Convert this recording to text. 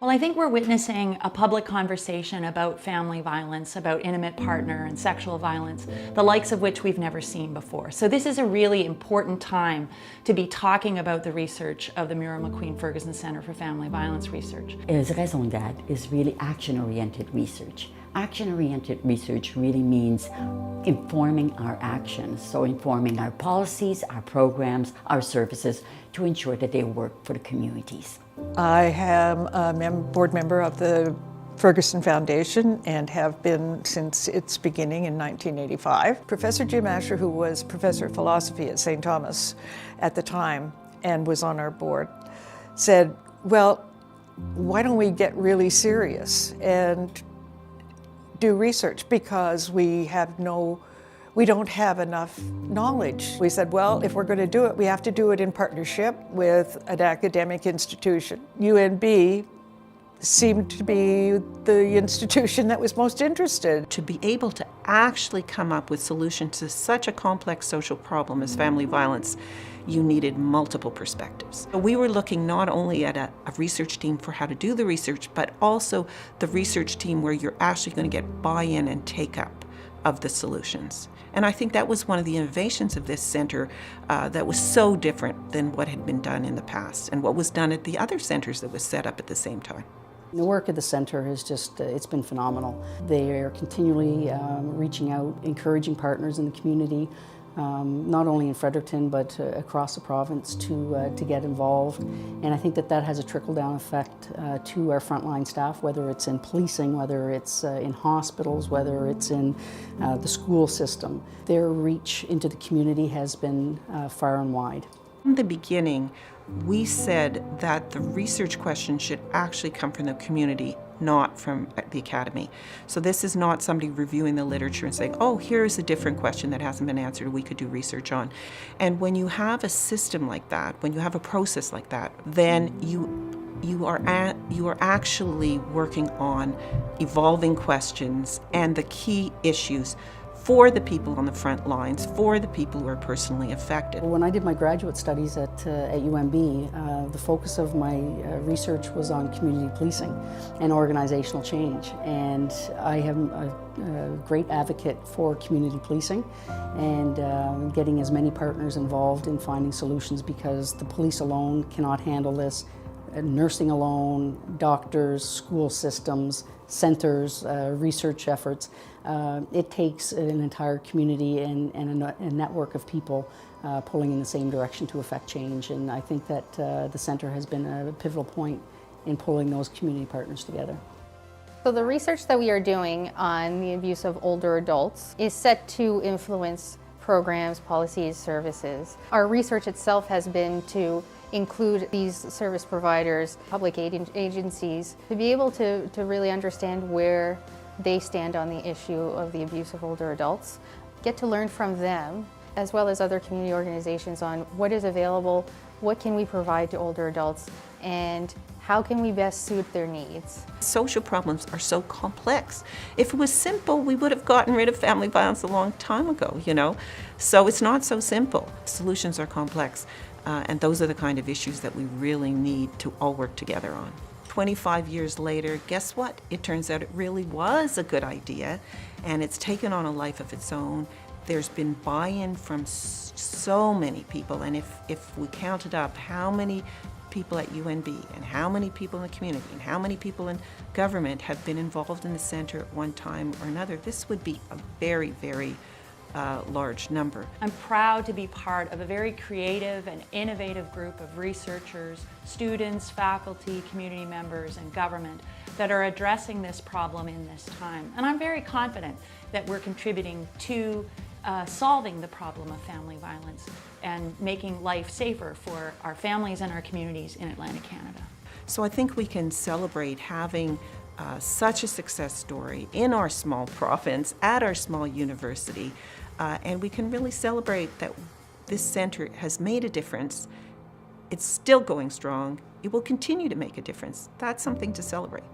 Well, I think we're witnessing a public conversation about family violence, about intimate partner and sexual violence, the likes of which we've never seen before. So this is a really important time to be talking about the research of the Muriel McQueen-Ferguson Center for Family Violence Research. Raison d'être is really action-oriented research. Action-oriented research really means informing our actions, so informing our policies, our programs, our services to ensure that they work for the communities. I am a board member of the Ferguson Foundation and have been since its beginning in 1985. Professor Jim Asher, who was professor of philosophy at St. Thomas at the time and was on our board, said, well, why don't we get really serious and do research, because we don't have enough knowledge. We said, well, if we're going to do it, we have to do it in partnership with an academic institution. UNB seemed to be the institution that was most interested. To be able to actually come up with solutions to such a complex social problem as family violence, you needed multiple perspectives. We were looking not only at a research team for how to do the research, but also the research team where you're actually going to get buy-in and take-up of the solutions. And I think that was one of the innovations of this center that was so different than what had been done in the past and what was done at the other centers that was set up at the same time. The work of the center is just, it's been phenomenal. They are continually reaching out, encouraging partners in the community, not only in Fredericton but across the province to get involved. And I think that that has a trickle-down effect to our frontline staff, whether it's in policing, whether it's in hospitals, whether it's in the school system. Their reach into the community has been far and wide. From the beginning, we said that the research question should actually come from the community, not from the academy. So this is not somebody reviewing the literature and saying, oh, here's a different question that hasn't been answered we could do research on. And when you have a system like that, when you have a process like that, then you are actually working on evolving questions and the key issues for the people on the front lines, for the people who are personally affected. When I did my graduate studies at UNB, the focus of my research was on community policing and organizational change. And I am a great advocate for community policing and getting as many partners involved in finding solutions, because the police alone cannot handle this. Nursing alone, doctors, school systems, centers, research efforts. It takes an entire community and a network of people pulling in the same direction to affect change. And I think that the center has been a pivotal point in pulling those community partners together. So the research that we are doing on the abuse of older adults is set to influence programs, policies, services. Our research itself has been to include these service providers, public agencies, to be able to really understand where they stand on the issue of the abuse of older adults, get to learn from them, as well as other community organizations, on what is available, what can we provide to older adults, and how can we best suit their needs. Social problems are so complex. If it was simple, we would have gotten rid of family violence a long time ago, you know? So it's not so simple. Solutions are complex, and those are the kind of issues that we really need to all work together on. 25 years later, guess what? It turns out it really was a good idea, and it's taken on a life of its own. There's been buy-in from so many people, and if we counted up how many people at UNB and how many people in the community and how many people in government have been involved in the center at one time or another, this would be a very, very large number. I'm proud to be part of a very creative and innovative group of researchers, students, faculty, community members, and government that are addressing this problem in this time. And I'm very confident that we're contributing to solving the problem of family violence and making life safer for our families and our communities in Atlantic Canada. So I think we can celebrate having such a success story in our small province, at our small university, and we can really celebrate that this center has made a difference. It's still going strong. It will continue to make a difference. That's something to celebrate.